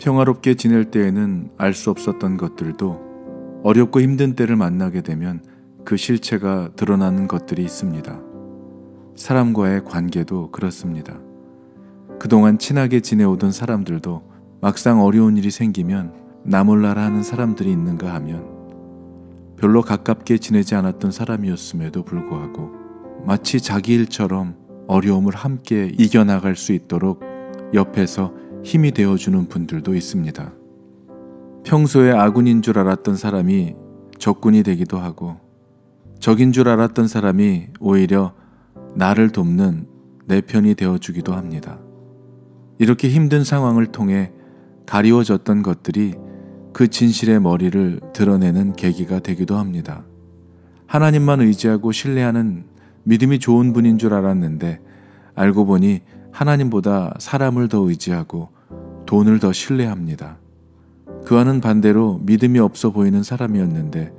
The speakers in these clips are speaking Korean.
평화롭게 지낼 때에는 알 수 없었던 것들도 어렵고 힘든 때를 만나게 되면 그 실체가 드러나는 것들이 있습니다. 사람과의 관계도 그렇습니다. 그동안 친하게 지내오던 사람들도 막상 어려운 일이 생기면 나 몰라라 하는 사람들이 있는가 하면 별로 가깝게 지내지 않았던 사람이었음에도 불구하고 마치 자기 일처럼 어려움을 함께 이겨나갈 수 있도록 옆에서 힘이 되어주는 분들도 있습니다. 평소에 아군인 줄 알았던 사람이 적군이 되기도 하고 적인 줄 알았던 사람이 오히려 나를 돕는 내 편이 되어주기도 합니다. 이렇게 힘든 상황을 통해 가리워졌던 것들이 그 진실의 머리를 드러내는 계기가 되기도 합니다. 하나님만 의지하고 신뢰하는 믿음이 좋은 분인 줄 알았는데 알고 보니 하나님보다 사람을 더 의지하고 돈을 더 신뢰합니다. 그와는 반대로 믿음이 없어 보이는 사람이었는데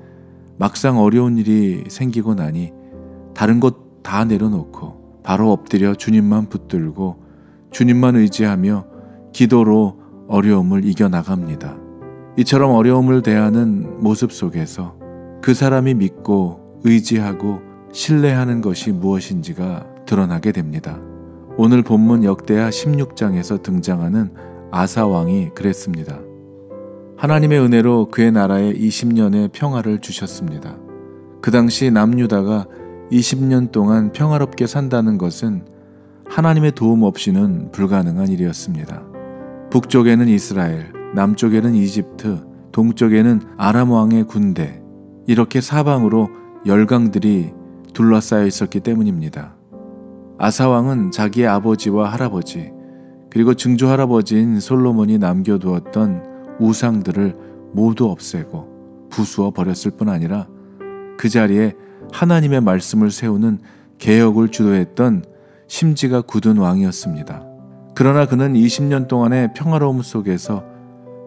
막상 어려운 일이 생기고 나니 다른 것 다 내려놓고 바로 엎드려 주님만 붙들고 주님만 의지하며 기도로 어려움을 이겨나갑니다. 이처럼 어려움을 대하는 모습 속에서 그 사람이 믿고 의지하고 신뢰하는 것이 무엇인지가 드러나게 됩니다. 오늘 본문 역대하 16장에서 등장하는 아사 왕이 그랬습니다. 하나님의 은혜로 그의 나라에 20년의 평화를 주셨습니다. 그 당시 남유다가 20년 동안 평화롭게 산다는 것은 하나님의 도움 없이는 불가능한 일이었습니다. 북쪽에는 이스라엘, 남쪽에는 이집트, 동쪽에는 아람 왕의 군대, 이렇게 사방으로 열강들이 둘러싸여 있었기 때문입니다. 아사 왕은 자기의 아버지와 할아버지, 그리고 증조 할아버지인 솔로몬이 남겨두었던 우상들을 모두 없애고 부수어 버렸을 뿐 아니라 그 자리에 하나님의 말씀을 세우는 개혁을 주도했던 심지가 굳은 왕이었습니다. 그러나 그는 20년 동안의 평화로움 속에서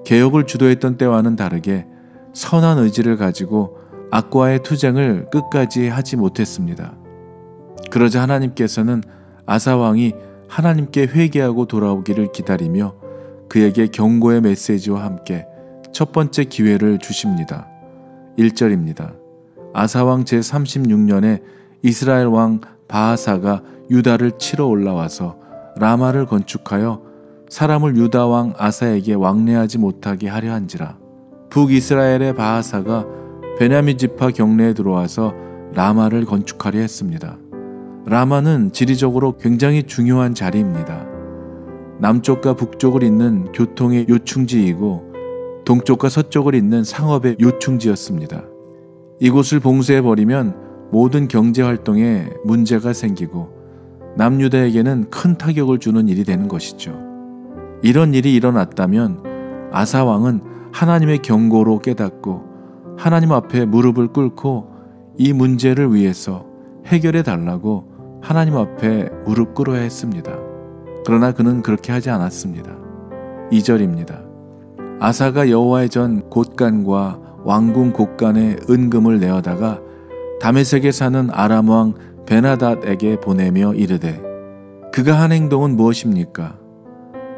개혁을 주도했던 때와는 다르게 선한 의지를 가지고 악과의 투쟁을 끝까지 하지 못했습니다. 그러자 하나님께서는 아사 왕이 하나님께 회개하고 돌아오기를 기다리며 그에게 경고의 메시지와 함께 첫 번째 기회를 주십니다. 1절입니다. 아사왕 제36년에 이스라엘 왕 바하사가 유다를 치러 올라와서 라마를 건축하여 사람을 유다 왕 아사에게 왕래하지 못하게 하려 한지라. 북이스라엘의 바하사가 베냐민 지파 경내에 들어와서 라마를 건축하려 했습니다. 라마는 지리적으로 굉장히 중요한 자리입니다. 남쪽과 북쪽을 잇는 교통의 요충지이고 동쪽과 서쪽을 잇는 상업의 요충지였습니다. 이곳을 봉쇄해버리면 모든 경제활동에 문제가 생기고 남유다에게는 큰 타격을 주는 일이 되는 것이죠. 이런 일이 일어났다면 아사왕은 하나님의 경고로 깨닫고 하나님 앞에 무릎을 꿇고 이 문제를 위해서 해결해 달라고 하나님 앞에 무릎 꿇어야 했습니다. 그러나 그는 그렇게 하지 않았습니다. 2절입니다. 아사가 여호와의 전 곳간과 왕궁 곳간에 은금을 내어다가 다메섹에 사는 아람 왕 베나닷에게 보내며 이르되 그가 한 행동은 무엇입니까?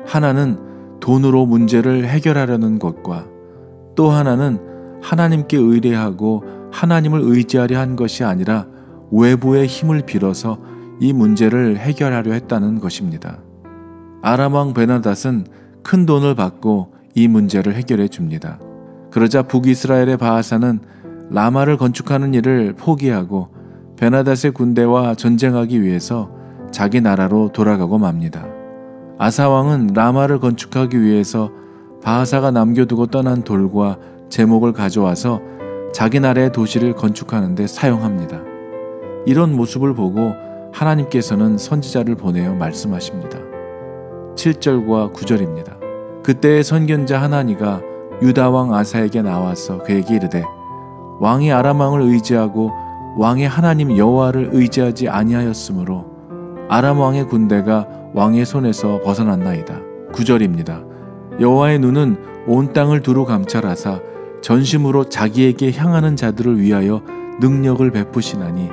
하나는 돈으로 문제를 해결하려는 것과 또 하나는 하나님께 의뢰하고 하나님을 의지하려 한 것이 아니라 외부의 힘을 빌어서 이 문제를 해결하려 했다는 것입니다. 아람 왕 베나닷은 큰 돈을 받고 이 문제를 해결해 줍니다. 그러자 북이스라엘의 바하사는 라마를 건축하는 일을 포기하고 베나닷의 군대와 전쟁하기 위해서 자기 나라로 돌아가고 맙니다. 아사 왕은 라마를 건축하기 위해서 바하사가 남겨두고 떠난 돌과 제목을 가져와서 자기 나라의 도시를 건축하는 데 사용합니다. 이런 모습을 보고 하나님께서는 선지자를 보내어 말씀하십니다. 7절과 9절입니다. 그때의 선견자 하나니가 유다 왕 아사에게 나와서 그에게 이르되 왕이 아람 왕을 의지하고 왕의 하나님 여호와를 의지하지 아니하였으므로 아람 왕의 군대가 왕의 손에서 벗어났나이다. 9절입니다. 여호와의 눈은 온 땅을 두루 감찰하사 전심으로 자기에게 향하는 자들을 위하여 능력을 베푸시나니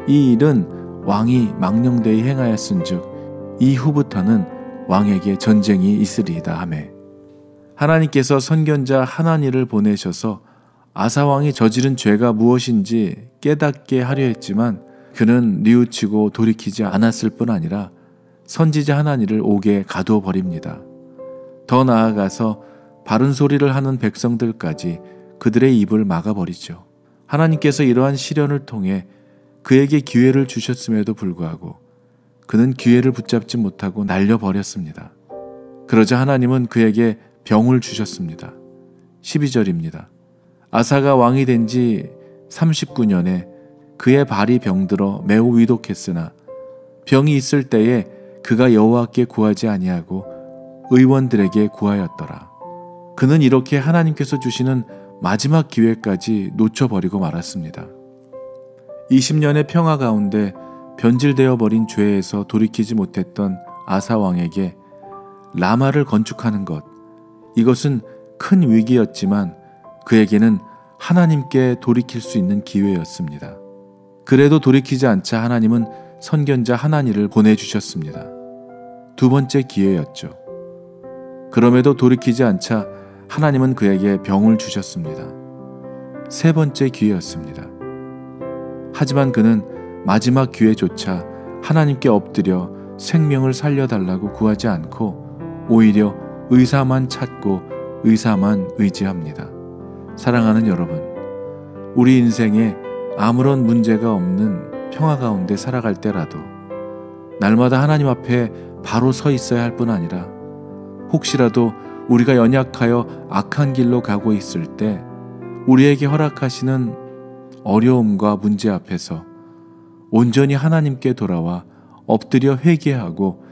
이 일은 왕이 망령되이 행하였은즉 이후부터는 왕에게 전쟁이 있으리이다 하매 하나님께서 선견자 하나니를 보내셔서 아사왕이 저지른 죄가 무엇인지 깨닫게 하려 했지만 그는 뉘우치고 돌이키지 않았을 뿐 아니라 선지자 하나니를 옥에 가두어 버립니다. 더 나아가서 바른 소리를 하는 백성들까지 그들의 입을 막아버리죠. 하나님께서 이러한 시련을 통해 그에게 기회를 주셨음에도 불구하고 그는 기회를 붙잡지 못하고 날려버렸습니다. 그러자 하나님은 그에게 병을 주셨습니다. 12절입니다. 아사가 왕이 된 지 39년에 그의 발이 병들어 매우 위독했으나 병이 있을 때에 그가 여호와께 구하지 아니하고 의원들에게 구하였더라. 그는 이렇게 하나님께서 주시는 마지막 기회까지 놓쳐버리고 말았습니다. 20년의 평화 가운데 변질되어 버린 죄에서 돌이키지 못했던 아사 왕에게 라마를 건축하는 것, 이것은 큰 위기였지만 그에게는 하나님께 돌이킬 수 있는 기회였습니다. 그래도 돌이키지 않자 하나님은 선견자 하나니를 보내주셨습니다. 두 번째 기회였죠. 그럼에도 돌이키지 않자 하나님은 그에게 병을 주셨습니다. 세 번째 기회였습니다. 하지만 그는 마지막 기회조차 하나님께 엎드려 생명을 살려달라고 구하지 않고 오히려 의사만 찾고 의사만 의지합니다. 사랑하는 여러분, 우리 인생에 아무런 문제가 없는 평화 가운데 살아갈 때라도 날마다 하나님 앞에 바로 서 있어야 할 뿐 아니라 혹시라도 우리가 연약하여 악한 길로 가고 있을 때 우리에게 허락하시는 어려움과 문제 앞에서 온전히 하나님께 돌아와 엎드려 회개하고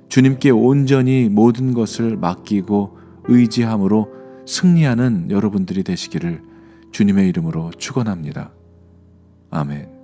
주님께 온전히 모든 것을 맡기고 의지함으로 승리하는 여러분들이 되시기를 주님의 이름으로 축원합니다. 아멘.